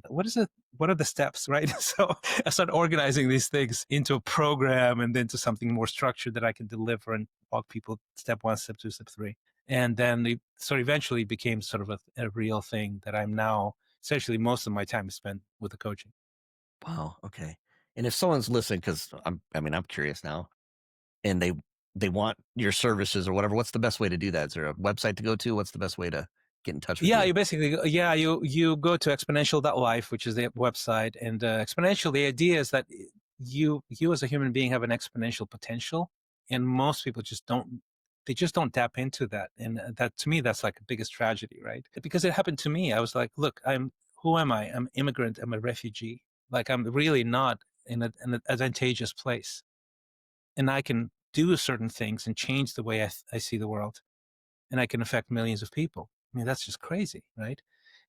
Speaker 2: what is it? What are the steps, right? So I started organizing these things into a program and then to something more structured that I can deliver and walk people step 1, step 2, step 3. And then eventually became sort of a real thing that I'm now, essentially most of my time is spent with the coaching.
Speaker 1: Wow. Okay. And if someone's listening, because I'm curious now, and they want your services or whatever, what's the best way to do that? Is there a website to go to? What's the best way to get in touch with you?
Speaker 2: You basically, you go to exponential.life, which is the website. And exponential, the idea is that you as a human being have an exponential potential, and most people just don't tap into that. And that, to me, that's like the biggest tragedy, right? Because it happened to me. I was like, look, who am I? I'm immigrant. I'm a refugee. Like, I'm really not in an advantageous place, and I can do certain things and change the way I see the world, and I can affect millions of people. I mean, that's just crazy, right?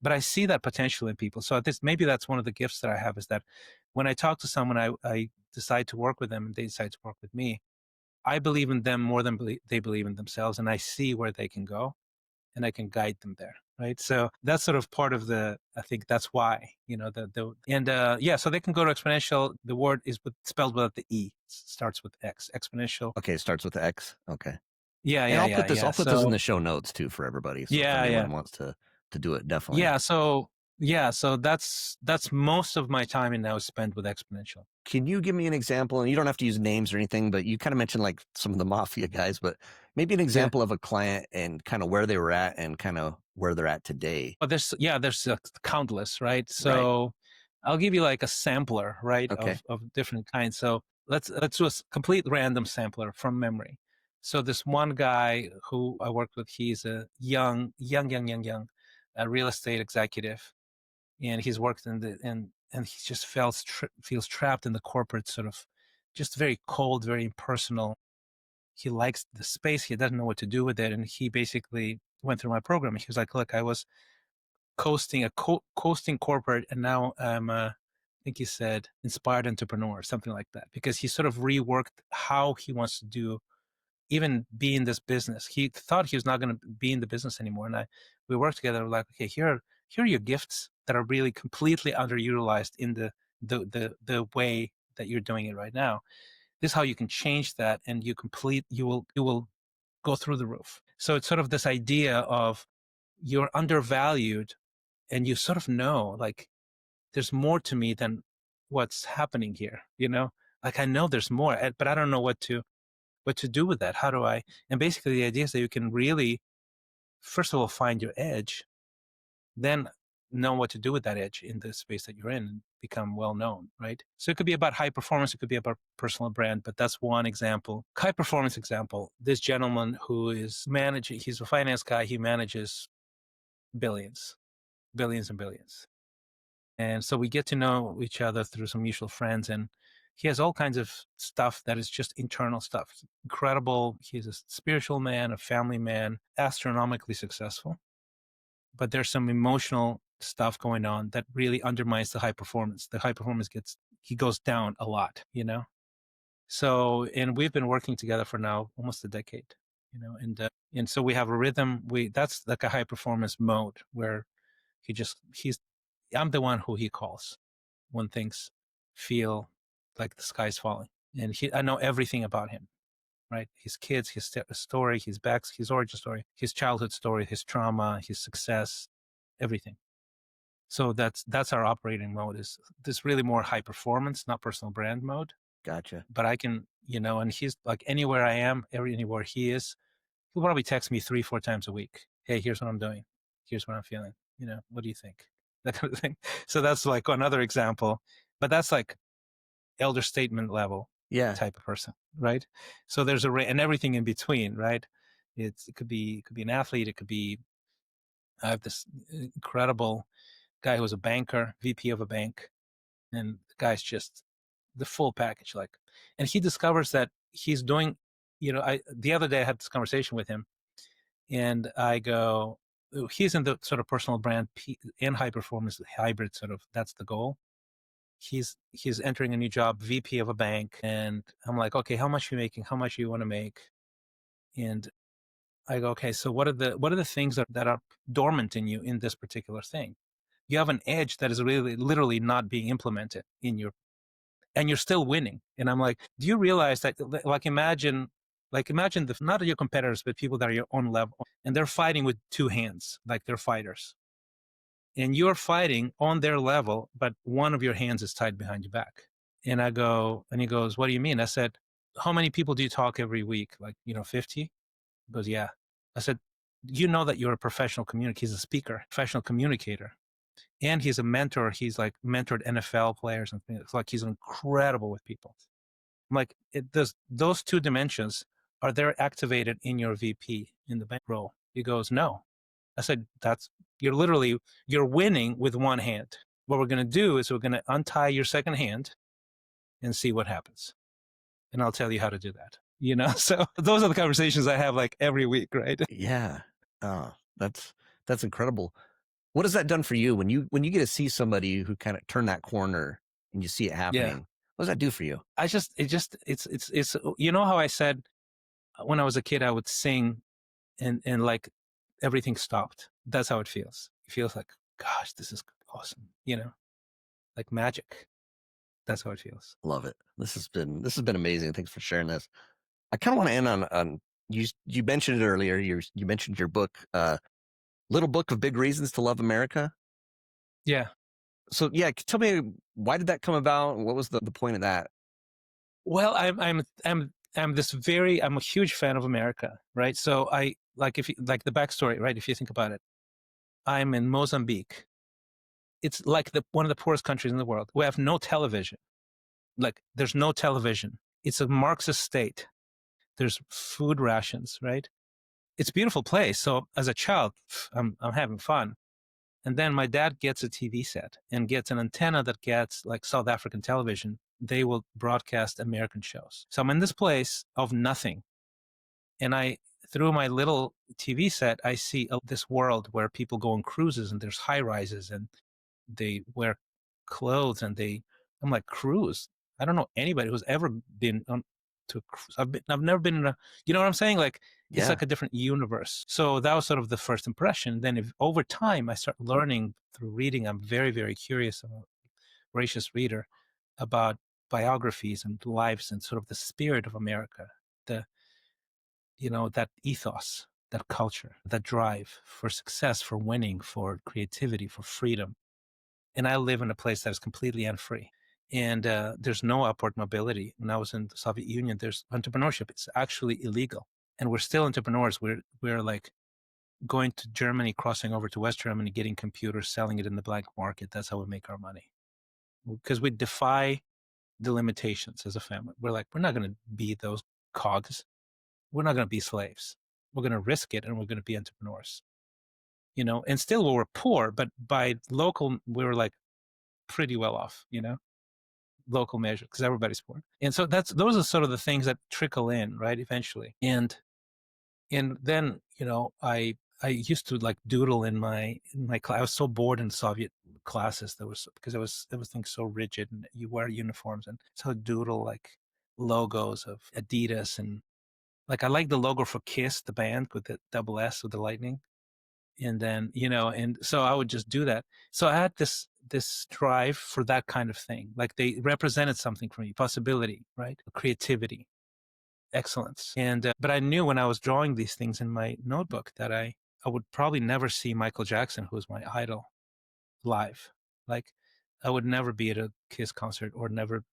Speaker 2: But I see that potential in people. So maybe that's one of the gifts that I have, is that when I talk to someone, I decide to work with them and they decide to work with me. I believe in them more than they believe in themselves, and I see where they can go, and I can guide them there, right? So that's sort of part of I think that's why, so they can go to exponential. The word is spelled without the E. It starts with X, exponential.
Speaker 1: Okay, it starts with X. Okay.
Speaker 2: Yeah,
Speaker 1: And
Speaker 2: yeah,
Speaker 1: I'll put this
Speaker 2: yeah.
Speaker 1: this in the show notes too for everybody. So if anyone wants to do it, definitely.
Speaker 2: So that's most of my time and now is spent with exponential.
Speaker 1: Can you give me an example? And you don't have to use names or anything, but you kind of mentioned like some of the mafia guys, but maybe an example of a client and kind of where they were at and kind of where they're at today.
Speaker 2: Well, there's countless, right? So I'll give you like a sampler, right, of different kinds. So let's do a complete random sampler from memory. So this one guy who I worked with, he's a young real estate executive, and he's worked and he just feels trapped in the corporate sort of, just very cold, very impersonal. He likes the space. He doesn't know what to do with it, and he basically went through my program. He was like, "Look, I was coasting corporate, and now I'm I think he said inspired entrepreneur," something like that, because he sort of reworked how he wants to even be in this business. He thought he was not going to be in the business anymore, and we worked together. We're like, okay, here are your gifts that are really completely underutilized in the way that you're doing it right now. This is how you can change that, and you will go through the roof. So it's sort of this idea of you're undervalued, and you sort of know, like, there's more to me than what's happening here, like I know there's more, but I don't know what to do with that. How do I? And basically the idea is that you can really, first of all, find your edge, then know what to do with that edge in the space that you're in and become well known, right? So it could be about high performance, it could be about personal brand, but that's one example. High performance example, this gentleman who is managing, he's a finance guy, he manages billions and billions. And so we get to know each other through some mutual friends, and he has all kinds of stuff that is just internal stuff. Incredible. He's a spiritual man, a family man, astronomically successful. But there's some emotional stuff going on that really undermines the high performance. The high performance he goes down a lot, So, and we've been working together for now almost a decade, and so we have a rhythm. That's like a high performance mode where I'm the one who he calls when things feel like the sky's falling. And I know everything about him, right? His kids, his story, his origin story, his childhood story, his trauma, his success, everything. So that's our operating mode, is this really more high performance, not personal brand mode.
Speaker 1: Gotcha.
Speaker 2: But I can, and he's like, anywhere I am, anywhere he is, he'll probably text me 3-4 times a week. Hey, here's what I'm doing. Here's what I'm feeling. What do you think? That kind of thing. So that's like another example, but that's like elder statesman level type of person, right? So there's and everything in between, right? It could be an athlete. It could be, I have this incredible guy who was a banker, VP of a bank, and the guy's just the full package, like, and he discovers that he's doing, the other day I had this conversation with him, and I go, he's in the sort of personal brand and high performance hybrid sort of, that's the goal. He's entering a new job, VP of a bank, and I'm like, okay, how much are you making? How much do you want to make? And I go, okay, so what are the things that are dormant in you in this particular thing? You have an edge that is really literally not being implemented and you're still winning. And I'm like, do you realize that, like, imagine not your competitors, but people that are your own level, and they're fighting with two hands, like they're fighters. And you're fighting on their level, but one of your hands is tied behind your back. And I go, and he goes, what do you mean? I said, how many people do you talk every week? Like, 50? He goes, yeah. I said, you know that you're a professional communicator. He's a speaker, professional communicator. And he's a mentor. He's like mentored NFL players and things. It's like he's incredible with people. I'm like, those two dimensions, are they activated in your VP in the bank role? He goes, no. I said, you're winning with one hand. What we're going to do is we're going to untie your second hand, and see what happens. And I'll tell you how to do that. So those are the conversations I have like every week, right?
Speaker 1: Yeah. Oh, that's incredible. What has that done for you when you get to see somebody who kind of turned that corner and you see it happening? What does that do for you?
Speaker 2: It's how I said when I was a kid I would sing and like everything stopped. That's how it feels. It feels like, gosh, this is awesome. Like magic. That's how it feels.
Speaker 1: Love it. This has been amazing. Thanks for sharing this. I kind of want to end on you mentioned it earlier. You mentioned your book, Little Book of Big Reasons to Love America.
Speaker 2: Yeah.
Speaker 1: So yeah, tell me, why did that come about? What was the point of that?
Speaker 2: Well, I'm a huge fan of America, right? So I like if you like the backstory, right? If you think about it, I'm in Mozambique. It's like one of the poorest countries in the world. We have no television. Like there's no television. It's a Marxist state. There's food rations, right? It's a beautiful place. So as a child, I'm having fun. And then my dad gets a TV set and gets an antenna that gets like South African television. They will broadcast American shows. So I'm in this place of nothing. And through my little TV set, I see this world where people go on cruises and there's high rises and they wear clothes and I'm like, cruise? I don't know anybody who's ever been on to a cruise. I've never been in you know what I'm saying? Like, it's like a different universe. So that was sort of the first impression. Then over time, I start learning through reading. I'm very, very curious. I'm a voracious reader about biographies and lives and sort of the spirit of America, that ethos, that culture, that drive for success, for winning, for creativity, for freedom. And I live in a place that is completely unfree. And there's no upward mobility. When I was in the Soviet Union, there's entrepreneurship. It's actually illegal. And we're still entrepreneurs. We're like going to Germany, crossing over to West Germany, getting computers, selling it in the black market. That's how we make our money. Because we defy the limitations as a family. We're like, we're not going to be those cogs. We're not going to be slaves. We're going to risk it and we're going to be entrepreneurs. And still we were poor, but by local, we were like pretty well off, local measure, because everybody's poor. And so those are sort of the things that trickle in, right, eventually. And then, I used to like doodle in my class. I was so bored in Soviet classes because everything so rigid and you wear uniforms, and so doodle like logos of Adidas, and like I like the logo for Kiss, the band, with the double S with the lightning. And then, and so I would just do that. So I had this drive for that kind of thing. Like they represented something for me, possibility, right? Creativity, excellence. And, but I knew when I was drawing these things in my notebook that I would probably never see Michael Jackson, who was my idol, live. Like I would never be at a Kiss concert, or never,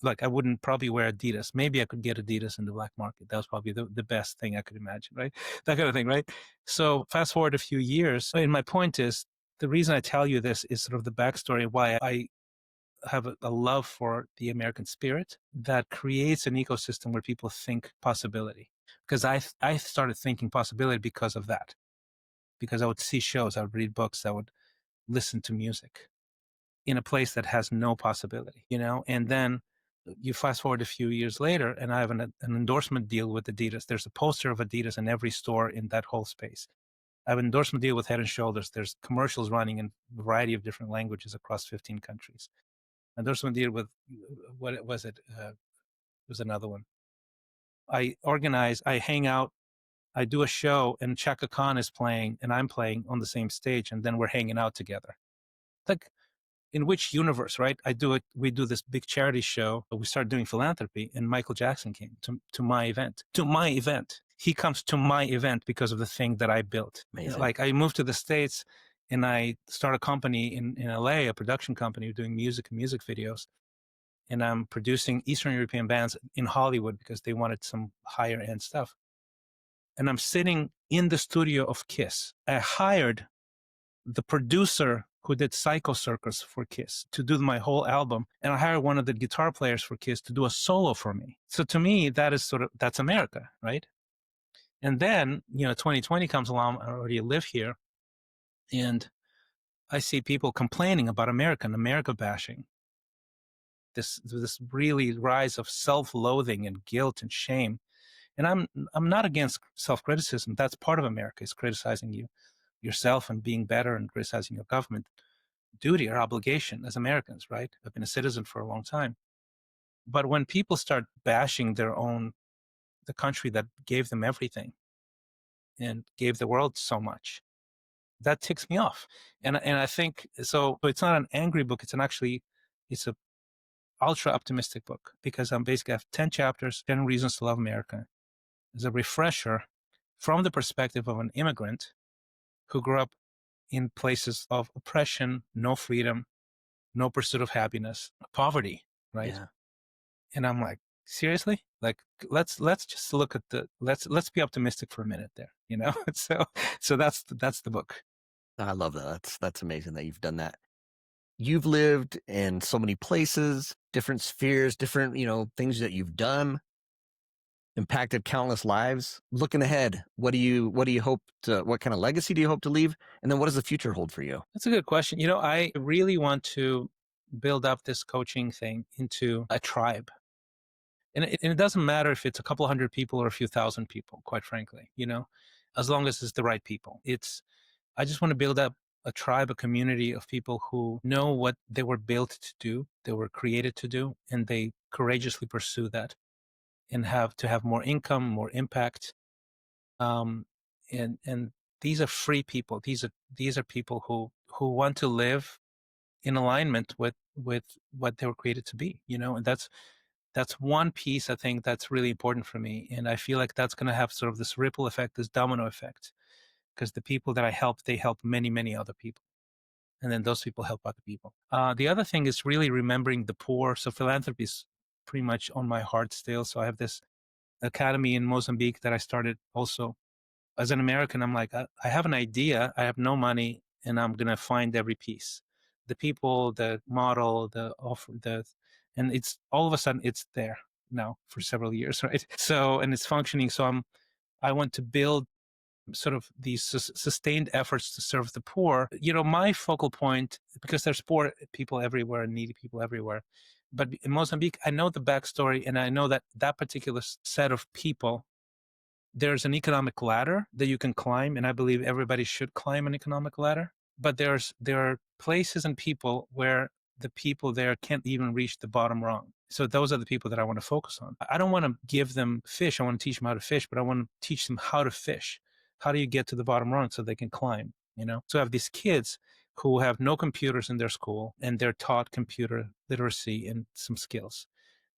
Speaker 2: like I wouldn't probably wear Adidas. Maybe I could get Adidas in the black market. That was probably the best thing I could imagine, right? That kind of thing, right? So fast forward a few years, and my point is, the reason I tell you this is sort of the backstory of why I have a love for the American spirit that creates an ecosystem where people think possibility. Because I started thinking possibility because of that. Because I would see shows, I would read books, I would listen to music in a place that has no possibility, and then you fast forward a few years later, and I have an endorsement deal with Adidas. There's a poster of Adidas in every store in that whole space. I have an endorsement deal with Head & Shoulders. There's commercials running in a variety of different languages across 15 countries. Endorsement deal with, what was it? There's another one. I hang out, I do a show, and Chaka Khan is playing, and I'm playing on the same stage, and then we're hanging out together. Like, in which universe, right? We do this big charity show. We started doing philanthropy, and Michael Jackson came to my event. He comes to my event because of the thing that I built.
Speaker 1: Amazing.
Speaker 2: Like I moved to the States and I started a company in LA, a production company doing music and music videos. And I'm producing Eastern European bands in Hollywood because they wanted some higher end stuff. And I'm sitting in the studio of Kiss. I hired the producer who did Psycho Circus for Kiss to do my whole album. And I hired one of the guitar players for Kiss to do a solo for me. So to me, that's America, right? And then, 2020 comes along. I already live here. And I see people complaining about America and America bashing. this really rise of self-loathing and guilt and shame. And I'm not against self-criticism. That's part of America, is criticizing yourself and being better and criticizing your government. Duty or obligation as Americans, right? I've been a citizen for a long time. But when people start bashing the country that gave them everything and gave the world so much, that ticks me off. And I think so. It's not an angry book. It's a ultra optimistic book, because I'm basically, I have 10 chapters, 10 reasons to love America, as a refresher from the perspective of an immigrant who grew up in places of oppression, no freedom, no pursuit of happiness, poverty, right?
Speaker 1: Yeah.
Speaker 2: And I'm like, seriously? Like, let's just look at let's be optimistic for a minute there, you know? So that's the book.
Speaker 1: I love that. That's amazing that you've done that. You've lived in so many places, different spheres, different, things that you've done, impacted countless lives. Looking ahead, what do you hope to, what kind of legacy do you hope to leave? And then what does the future hold for you?
Speaker 2: That's a good question. You know, I really want to build up this coaching thing into a tribe. And it doesn't matter if it's a couple hundred people or a few thousand people, quite frankly, as long as it's the right people. I just want to build up a tribe, a community of people who know what they were built to do, they were created to do, and they courageously pursue that and have more income, more impact. And these are free people. These are people who want to live in alignment with what they were created to be, and that's one piece I think that's really important for me. And I feel like that's going to have sort of this ripple effect, this domino effect, because the people that I help, they help many, many other people. And then those people help other people. The other thing is really remembering the poor. So philanthropy is pretty much on my heart still. So I have this academy in Mozambique that I started also. As an American, I'm like, I have an idea, I have no money, and I'm going to find every piece. The people, the model, the offer, and it's all of a sudden it's there now for several years, right? So, and it's functioning. So I want to build sort of these sustained efforts to serve the poor. My focal point, because there's poor people everywhere and needy people everywhere. But in Mozambique, I know the backstory, and I know that that particular set of people, there's an economic ladder that you can climb, and I believe everybody should climb an economic ladder. But there are places and people where the people there can't even reach the bottom rung. So those are the people that I want to focus on. I don't want to give them fish. I want to teach them how to fish, but I want to teach them how to fish. How do you get to the bottom rung so they can climb? So I have these kids who have no computers in their school, and they're taught computer literacy and some skills.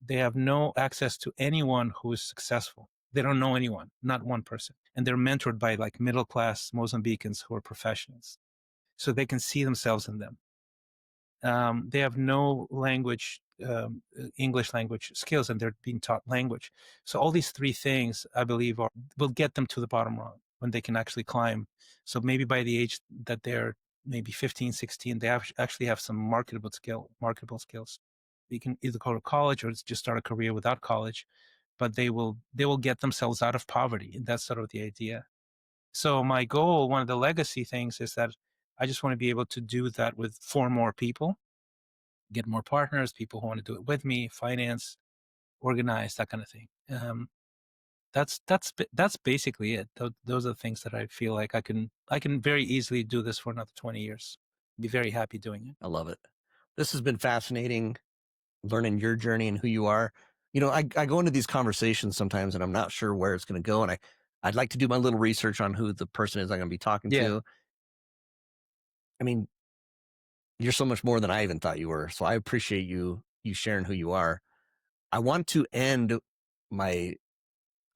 Speaker 2: They have no access to anyone who is successful. They don't know anyone, not one person. And they're mentored by like middle-class Mozambicans who are professionals. So they can see themselves in them. They have no language, English language skills, and they're being taught language. So all these three things, I believe, will get them to the bottom rung when they can actually climb. So maybe by the age that they're maybe 15, 16, they actually have some marketable skills. You can either go to college or just start a career without college, but they will get themselves out of poverty. And that's sort of the idea. So my goal, one of the legacy things, is that I just want to be able to do that with 4 more people, get more partners, people who want to do it with me, finance, organize, that kind of thing. That's basically it. Those are the things that I feel like I can very easily do this for another 20 years. Be very happy doing it.
Speaker 1: I love it. This has been fascinating, learning your journey and who you are. I go into these conversations sometimes and I'm not sure where it's going to go. And I'd like to do my little research on who the person is I'm going to be talking to. I mean, you're so much more than I even thought you were. So I appreciate you sharing who you are. I want to end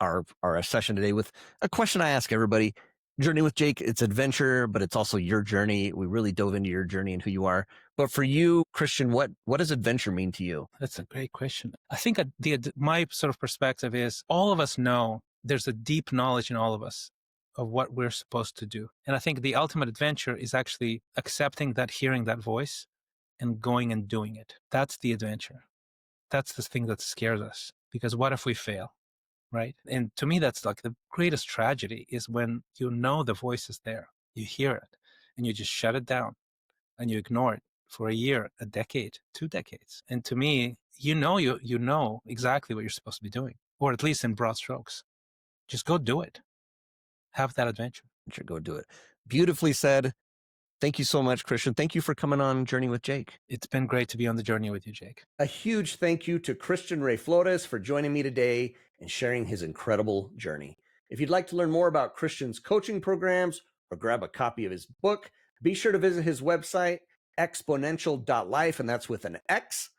Speaker 1: our session today with a question I ask everybody. Journey with Jake, it's adventure, but it's also your journey. We really dove into your journey and who you are. But for you, Christian, what does adventure mean to you?
Speaker 2: That's a great question. I think my sort of perspective is all of us know there's a deep knowledge in all of us of what we're supposed to do. And I think the ultimate adventure is actually accepting that, hearing that voice, and going and doing it. That's the adventure. That's the thing that scares us, because what if we fail? Right? And to me, that's like the greatest tragedy, is when the voice is there, you hear it, and you just shut it down and you ignore it for a year, a decade, 2 decades. And to me, you know exactly what you're supposed to be doing, or at least in broad strokes. Just go do it. Have that adventure.
Speaker 1: Go do it. Beautifully said. Thank you so much, Christian. Thank you for coming on Journey with Jake.
Speaker 2: It's been great to be on the journey with you, Jake.
Speaker 1: A huge thank you to Christian Ray Flores for joining me today and sharing his incredible journey. If you'd like to learn more about Christian's coaching programs or grab a copy of his book, be sure to visit his website, exponential.life, and that's with an X.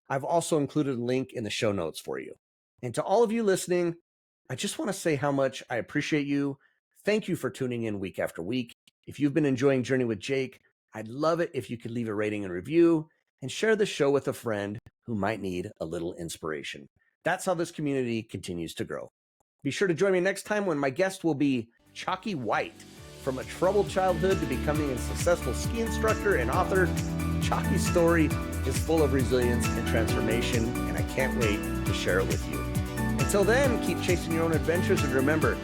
Speaker 1: I've also included a link in the show notes for you. And to all of you listening, I just want to say how much I appreciate you. Thank you for tuning in week after week. If you've been enjoying Journey with Jake, I'd love it if you could leave a rating and review and share the show with a friend who might need a little inspiration. That's how this community continues to grow. Be sure to join me next time when my guest will be Chalky White. From a troubled childhood to becoming a successful ski instructor and author, Chalky's story is full of resilience and transformation, and I can't wait to share it with you. Until then, keep chasing your own adventures, and remember,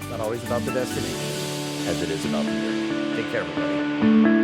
Speaker 1: it's not always about the destination as it is about the journey. Take care, everybody.